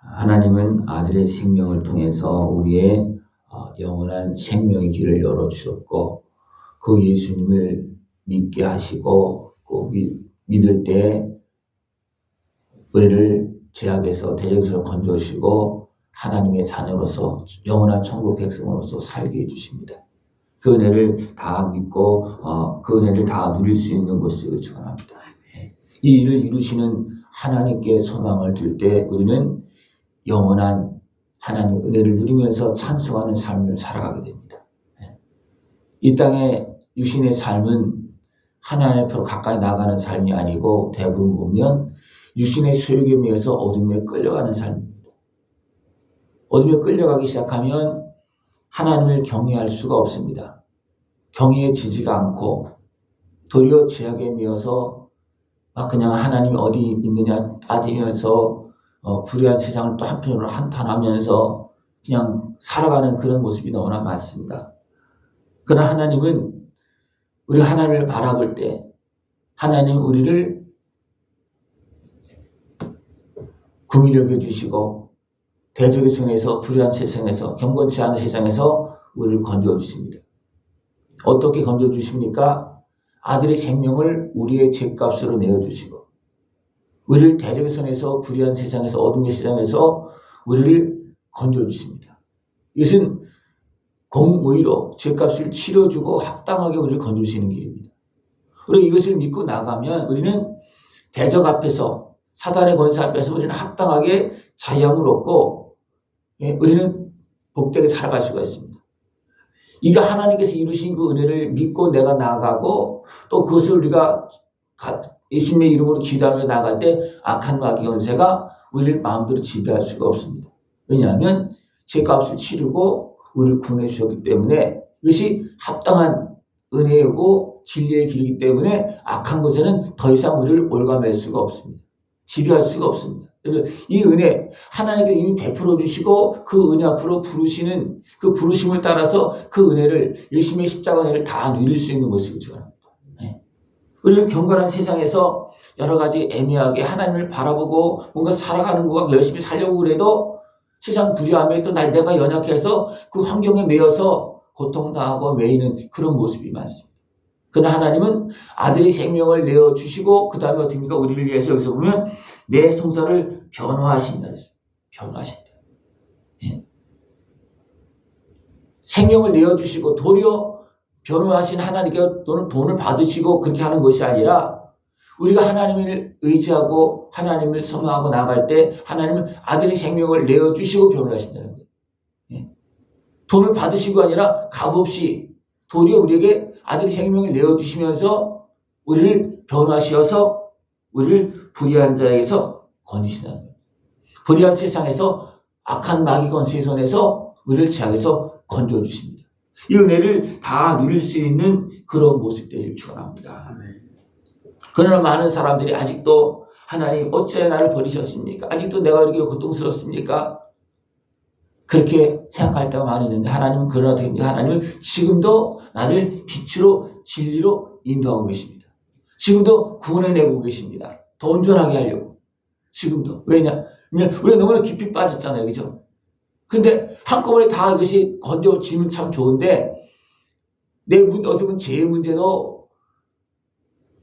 하나님은 아들의 생명을 통해서 우리의 영원한 생명의 길을 열어주셨고, 그 예수님을 믿게 하시고, 믿을 때 우리를 죄악에서 대적에서 건져주시고 하나님의 자녀로서 영원한 천국 백성으로서 살게 해주십니다. 그 은혜를 다 믿고 그 은혜를 다 누릴 수 있는 모습을 축원합니다. 이 일을 이루시는 하나님께 소망을 둘 때 우리는 영원한 하나님의 은혜를 누리면서 찬송하는 삶을 살아가게 됩니다. 이 땅의 육신의 삶은 하나님 앞으로 가까이 나가는 삶이 아니고 대부분 보면 육신의 소욕에 의해서 어둠에 끌려가는 삶입니다. 어둠에 끌려가기 시작하면 하나님을 경외할 수가 없습니다. 경외지지가 않고 도리어 죄악에 미어서 그냥 하나님이 어디 있느냐 따지면서 불의한 세상을 또 한편으로 한탄하면서 그냥 살아가는 그런 모습이 너무나 많습니다. 그러나 하나님은 우리 하나님을 바라볼 때 하나님 우리를 긍휼히 여겨주시고 대적의 손에서 불의한 세상에서 경건치 않은 세상에서 우리를 건져주십니다. 어떻게 건져주십니까? 아들의 생명을 우리의 죄값으로 내어주시고 우리를 대적의 손에서 불의한 세상에서 어둠의 세상에서 우리를 건져주십니다. 이것은 공의로 죄값을 치러주고 합당하게 우리를 건져주시는 길입니다. 그리고 이것을 믿고 나가면 우리는 대적 앞에서 사단의 권세 앞에서 우리는 합당하게 자유함을 얻고 우리는 복되게 살아갈 수가 있습니다. 이게 하나님께서 이루신 그 은혜를 믿고 내가 나아가고 또 그것을 우리가 예수님의 이름으로 기도하며 나갈 때 악한 마귀 권세가 우리를 마음대로 지배할 수가 없습니다. 왜냐하면 죄값을 치르고 우리를 구원해 주셨기 때문에 이것이 합당한 은혜이고 진리의 길이기 때문에 악한 것에는 더 이상 우리를 올가맬 수가 없습니다. 지배할 수가 없습니다. 이 은혜 하나님께서 이미 베풀어 주시고 그 은혜 앞으로 부르시는 그 부르심을 따라서 그 은혜를 열심히 십자가 은혜를 다 누릴 수 있는 모습을 원합니다. 우리는 경건한 세상에서 여러 가지 애매하게 하나님을 바라보고 뭔가 살아가는 것과 열심히 살려고 그래도 세상 불의함에 또 내가 연약해서 그 환경에 매여서 고통당하고 매이는 그런 모습이 많습니다. 그러나 하나님은 아들의 생명을 내어주시고 그 다음에 어떻습니까? 우리를 위해서 여기서 보면 내 성사를 변화하신다 그랬어요. 변화하신다. 생명을 내어주시고 도리어 변호하신 하나님께 돈을 받으시고 그렇게 하는 것이 아니라 우리가 하나님을 의지하고 하나님을 소망하고 나갈 때 하나님은 아들의 생명을 내어주시고 변호하신다는 거예요. 돈을 받으시고 아니라 값없이 도리어 우리에게 아들의 생명을 내어주시면서 우리를 변호하시어서 우리를 불의한 자에게서 건지신다는 거예요. 불의한 세상에서 악한 마귀 권세의 손에서 우리를 죄악에서 건져주십니다. 이 은혜를 다 누릴 수 있는 그런 모습 되기를 축원합니다. 그러나 많은 사람들이 아직도 하나님 어째 나를 버리셨습니까? 아직도 내가 이렇게 고통스럽습니까? 그렇게 생각할 때가 많이 있는데 하나님은 그러나 됩니까? 하나님은 지금도 나를 빛으로 진리로 인도하고 계십니다. 지금도 구원해내고 계십니다. 더 온전하게 하려고. 지금도. 왜냐하면 우리가 너무나 깊이 빠졌잖아요. 그죠? 근데 한꺼번에 다 이것이 건져지면 참 좋은데 어떻게 보면 죄의 문제도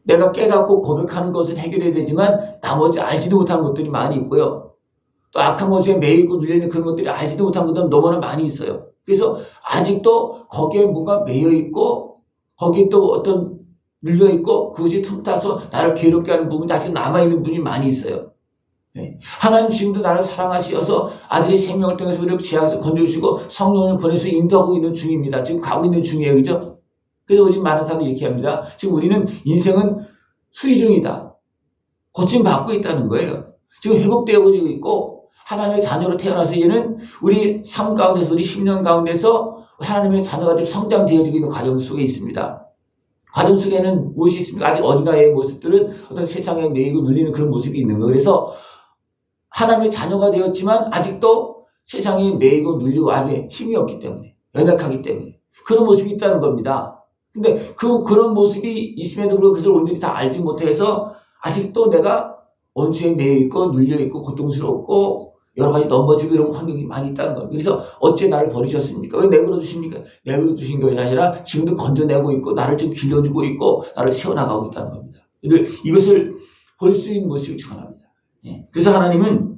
내가 깨닫고 고백하는 것은 해결해야 되지만 나머지 알지도 못하는 것들이 많이 있고요. 또 악한 것에 매이고 눌려있는 그런 것들이 알지도 못한 것들은 너무나 많이 있어요. 그래서 아직도 거기에 뭔가 매여있고 거기에 또 어떤 눌려있고 그것이 틈타서 나를 괴롭게 하는 부분이 아직 남아있는 분이 많이 있어요. 하나님 지금도 나를 사랑하시어서 아들의 생명을 통해서 우리를 죄악에서 건져주시고 성령을 보내서 인도하고 있는 중입니다. 지금 가고 있는 중이에요. 그죠? 그래서 우리 많은 사람들이 이렇게 합니다. 지금 우리는 인생은 수리 중이다. 고침받고 있다는 거예요. 지금 회복되고 있고 하나님의 자녀로 태어나서 얘는 우리 삶 가운데서 우리 10년 가운데서 하나님의 자녀가 좀 성장되어지고 있는 과정 속에 있습니다. 과정 속에는 무엇이 있습니까? 아직 어린아이의 모습들은 어떤 세상에 매이고 눌리는 그런 모습이 있는 거예요. 그래서 하나님의 자녀가 되었지만 아직도 세상에 매이고 눌리고 아주 힘이 없기 때문에 연약하기 때문에 그런 모습이 있다는 겁니다. 근데 그런 모습이 있음에도 불구하고 그것을 우리들이 다 알지 못해서 아직도 내가 원수에 매여 있고 눌려 있고 고통스럽고 여러 가지 넘어지고 이런 환경이 많이 있다는 겁니다. 그래서 어째 나를 버리셨습니까? 왜 내버려 두십니까? 내버려 두신 것이 아니라 지금도 건져내고 있고 나를 좀 길러주고 있고 나를 세워나가고 있다는 겁니다. 이것을 볼 수 있는 모습을 축원합니다. 그래서 하나님은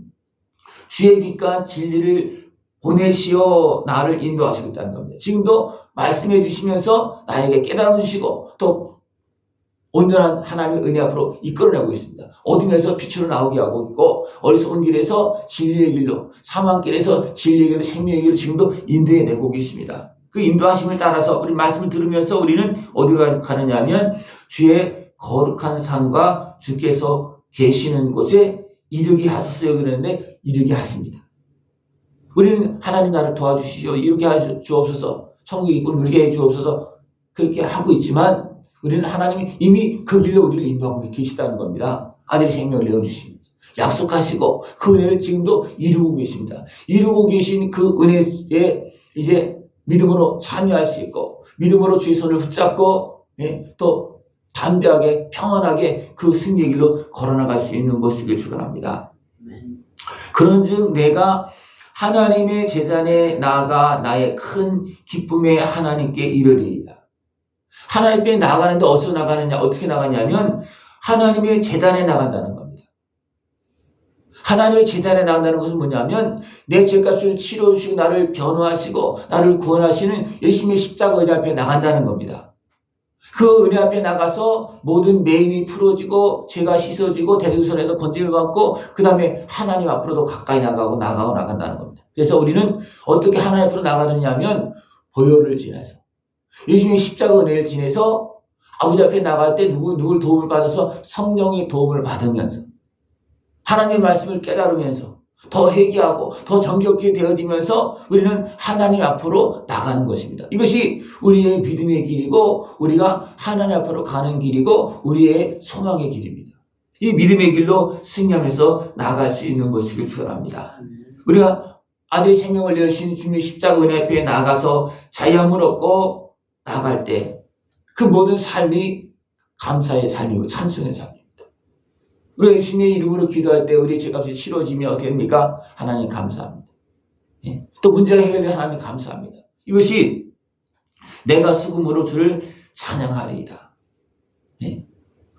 주의 빛과 진리를 보내시어 나를 인도하시고 있다는 겁니다. 지금도 말씀해 주시면서 나에게 깨달음 주시고 또 온전한 하나님의 은혜 앞으로 이끌어내고 있습니다. 어둠에서 빛으로 나오게 하고 있고 어리석은 길에서 진리의 길로, 사망 길에서 진리의 길로, 생명의 길로 지금도 인도해 내고 계십니다. 그 인도하심을 따라서 우리 말씀을 들으면서 우리는 어디로 가느냐 하면 주의 거룩한 산과 주께서 계시는 곳에 이르게 하소서 그랬는데 이르게 하십니다. 우리는 하나님 나를 도와주시죠. 이렇게 하주옵소서. 천국의 입을 누리게 해주옵소서. 그렇게 하고 있지만 우리는 하나님이 이미 그 길로 우리를 인도하고 계시다는 겁니다. 아들의 생명을 내어주시면서 약속하시고 그 은혜를 지금도 이루고 계십니다. 이루고 계신 그 은혜에 이제 믿음으로 참여할 수 있고 믿음으로 주의 손을 붙잡고 또 담대하게 평안하게 그 승리의 길로 걸어나갈 수 있는 모습을 축원합니다. 그런즉 내가 하나님의 제단에 나아가 나의 큰 기쁨에 하나님께 이르리이다. 하나님 앞에 나가는데 어디서 나가느냐, 어떻게 나가냐면 하나님의 제단에 나간다는 겁니다. 하나님의 제단에 나간다는 것은 뭐냐면 내 죄값을 치러주시고 나를 변호하시고 나를 구원하시는 예수님의 십자가 의자 앞에 나간다는 겁니다. 그 은혜 앞에 나가서 모든 매임이 풀어지고 죄가 씻어지고 대적선에서 건짐을 받고 그 다음에 하나님 앞으로도 가까이 나간다는 겁니다. 그래서 우리는 어떻게 하나님 앞으로 나가느냐 하면 보혈을 지나서 예수님의 십자가 은혜를 지내서 아버지 앞에 나갈 때 누굴 도움을 받아서 성령의 도움을 받으면서 하나님의 말씀을 깨달으면서 더 회개하고 더 정결케 되어지면서 우리는 하나님 앞으로 나가는 것입니다. 이것이 우리의 믿음의 길이고 우리가 하나님 앞으로 가는 길이고 우리의 소망의 길입니다. 이 믿음의 길로 승리하면서 나갈 수 있는 것이길 축원합니다. 우리가 아들의 생명을 내어주신 주님의 십자가 은혜 앞에 나가서 자유함을 얻고 나갈 때 그 모든 삶이 감사의 삶이고 찬송의 삶입니다. 우리가 예수님의 이름으로 기도할 때 우리의 죄값이 치러지면 어떻게 됩니까? 하나님 감사합니다. 또 문제가 해결되면 하나님 감사합니다. 이것이 내가 수금으로 주를 찬양하리이다.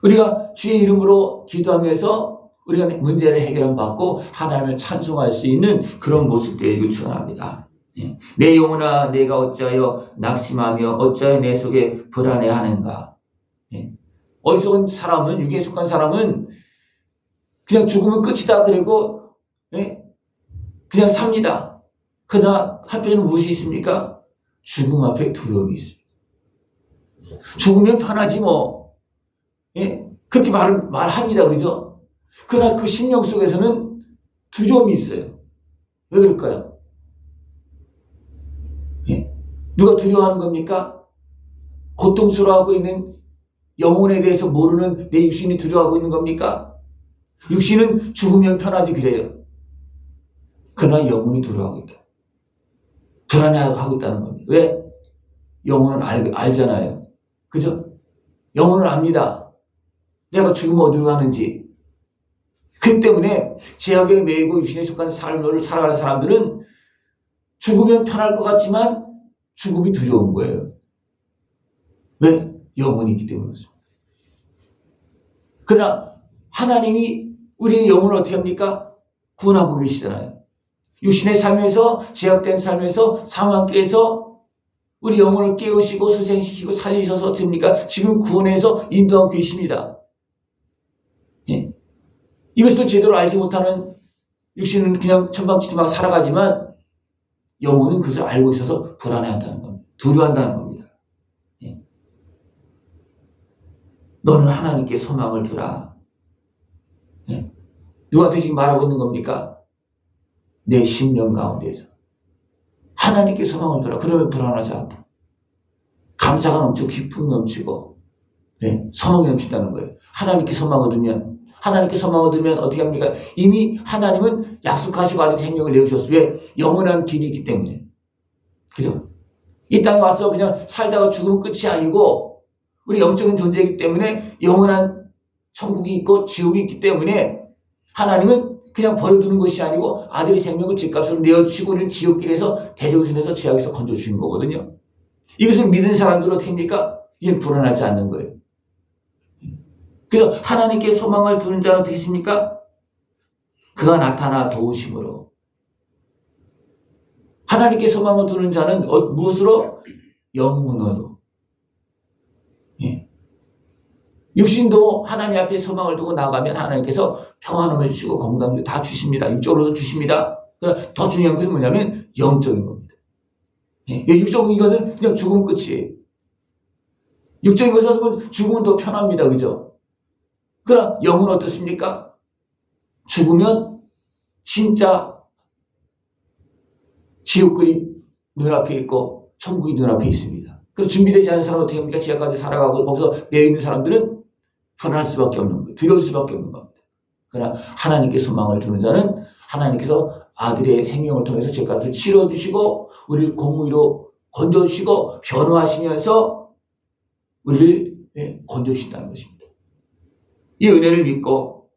우리가 주의 이름으로 기도하면서 우리가 문제를 해결함 받고 하나님을 찬송할 수 있는 그런 모습 되기를 축원합니다. 내 영혼아 내가 어찌하여 낙심하며 어찌하여 내 속에 불안해하는가. 어리석은 사람은 육에 속한 사람은 그냥 죽으면 끝이다 그리고 그냥 삽니다. 그러나 한편에는 무엇이 있습니까? 죽음 앞에 두려움이 있습니다. 죽으면 편하지 뭐. 그렇게 말합니다. 그죠? 그러나 그 심령 속에서는 두려움이 있어요. 왜 그럴까요? 누가 두려워하는 겁니까? 고통스러워하고 있는 영혼에 대해서 모르는 내 육신이 두려워하고 있는 겁니까? 육신은 죽으면 편하지 그래요. 그러나 영혼이 두려워하고 있다. 불안해하고 있다는 겁니다. 왜? 영혼은 알잖아요. 그죠? 영혼은 압니다. 내가 죽으면 어디로 가는지. 그 때문에 죄악에 매이고 육신에 속한 삶을 살아가는 사람들은 죽으면 편할 것 같지만 죽음이 두려운 거예요. 왜? 영혼이 있기 때문에 그렇습니다. 그러나 하나님이 우리의 영혼을 어떻게 합니까? 구원하고 계시잖아요. 육신의 삶에서 제약된 삶에서 사망길에서 우리 영혼을 깨우시고 소생시키고 살리셔서 어떻게 합니까? 지금 구원해서 인도하고 계십니다. 이것을 제대로 알지 못하는 육신은 그냥 천방지축 살아가지만 영혼은 그것을 알고 있어서 불안해한다는 겁니다. 두려워한다는 겁니다. 너는 하나님께 소망을 두라. 누구한테 지금 말하고 있는 겁니까? 내 심령 가운데에서 하나님께 소망을 두라. 그러면 불안하지 않다. 감사가 넘치고 기쁨이 넘치고 소망이 넘친다는 거예요. 하나님께 소망을 두면 어떻게 합니까? 이미 하나님은 약속하시고 아들 생명을 내주셨어요. 왜? 영원한 길이 있기 때문에. 그죠? 이 땅에 와서 그냥 살다가 죽으면 끝이 아니고 우리 영적인 존재이기 때문에 영원한 천국이 있고 지옥이 있기 때문에 하나님은 그냥 버려두는 것이 아니고 아들의 생명을 죗값으로 내어주시고 우리를 지옥길에서 대적순에서 죄악에서 건져주신 거거든요. 이것을 믿은 사람들은 어떻게 합니까? 이제 불안하지 않는 거예요. 그래서 하나님께 소망을 두는 자는 어떻게 있습니까? 그가 나타나 도우심으로. 하나님께 소망을 두는 자는 무엇으로? 영문으로. 예. 육신도 하나님 앞에 소망을 두고 나가면 하나님께서 평안함을 주시고 건강을 다 주십니다. 육적으로도 주십니다. 그러나 더 중요한 것은 뭐냐면 영적인 겁니다. 예. 육적인 것은 그냥 죽으면 끝이에요. 육적인 것은 죽으면 더 편합니다. 그죠? 그러나 영은 어떻습니까? 죽으면 진짜 지옥불이 눈앞에 있고 천국이 눈앞에 있습니다. 그래서 준비되지 않은 사람은 어떻게 합니까? 지하까지 살아가고 거기서 매여 있는 사람들은 불안할 수밖에 없는 거예요. 두려울 수밖에 없는 겁니다. 그러나 하나님께 소망을 두는 자는 하나님께서 아들의 생명을 통해서 죄값을 치러주시고 우리를 공의로 건져주시고 변호하시면서 우리를 건져주신다는 것입니다. 이 은혜를 믿고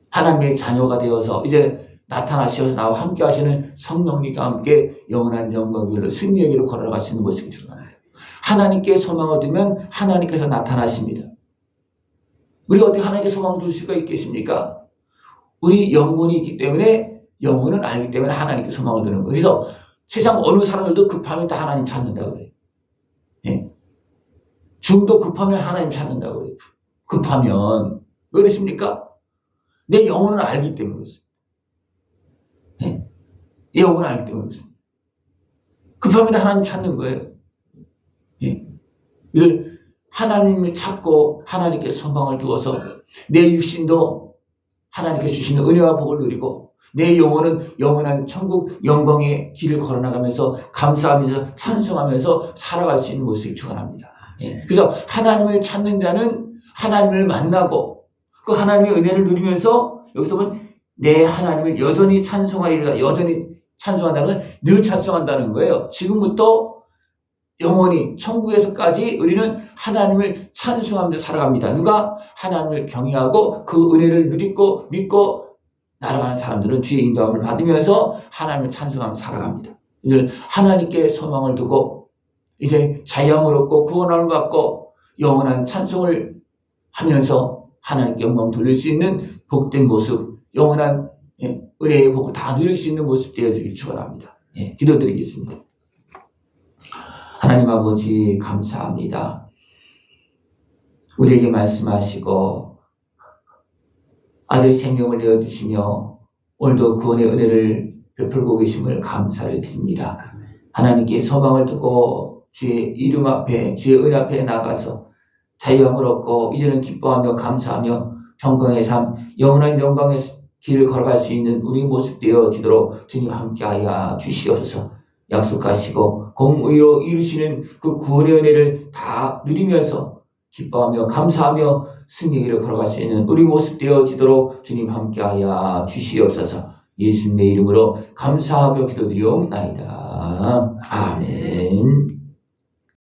하나님의 자녀가 되어서 이제 나타나셔서 나와 함께 하시는 성령님과 함께 영원한 영광의 길로 승리의 길로 걸어갈 수 있는 모습이 드러납니다. 하나님께 소망을 두면 하나님께서 나타나십니다. 우리가 어떻게 하나님께 소망을 둘 수가 있겠습니까? 우리 영혼이 있기 때문에 영혼은 알기 때문에 하나님께 소망을 두는 거예요. 그래서 세상 어느 사람들도 급하면 다 하나님 찾는다고 그래요. 예. 중도 급하면 하나님 찾는다고 그래요. 급하면. 왜 그렇습니까? 내 영혼을 알기 때문에 그렇습니다. 네? 내 영혼을 알기 때문에 그렇습니다. 급하면 하나님 찾는 거예요. 네? 이걸 하나님을 찾고 하나님께 소망을 두어서 내 육신도 하나님께 주시는 은혜와 복을 누리고 내 영혼은 영원한 천국 영광의 길을 걸어나가면서 감사하면서 찬송하면서 살아갈 수 있는 모습을 축원합니다. 네? 그래서 하나님을 찾는 자는 하나님을 만나고 그 하나님의 은혜를 누리면서 여기서 보면 내 하나님을 여전히 찬송하리라. 여전히 찬송한다는 건 늘 찬송한다는 거예요. 지금부터 영원히 천국에서까지 우리는 하나님을 찬송하면서 살아갑니다. 누가 하나님을 경외하고 그 은혜를 누리고 믿고 날아가는 사람들은 주의 인도함을 받으면서 하나님을 찬송하면서 살아갑니다. 늘 하나님께 소망을 두고 이제 자유함을 얻고 구원함을 받고 영원한 찬송을 하면서 하나님께 영광 돌릴 수 있는 복된 모습, 영원한 은혜의 복을 다 누릴 수 있는 모습 되어주길 축원합니다. 기도드리겠습니다. 하나님 아버지 감사합니다. 우리에게 말씀하시고 아들의 생명을 내어주시며 오늘도 구원의 은혜를 베풀고 계심을 감사를 드립니다. 하나님께 소망을 두고 주의 이름 앞에 주의 은 앞에 나가서 자유함을 얻고 이제는 기뻐하며 감사하며 평강의 삶, 영원한 영광의 길을 걸어갈 수 있는 우리 모습 되어지도록 주님 함께하여 주시옵소서. 약속하시고 공의로 이루시는 그 구원의 은혜를 다 누리면서 기뻐하며 감사하며 승리의 길을 걸어갈 수 있는 우리 모습 되어지도록 주님 함께하여 주시옵소서. 예수님의 이름으로 감사하며 기도드리옵나이다. 아멘.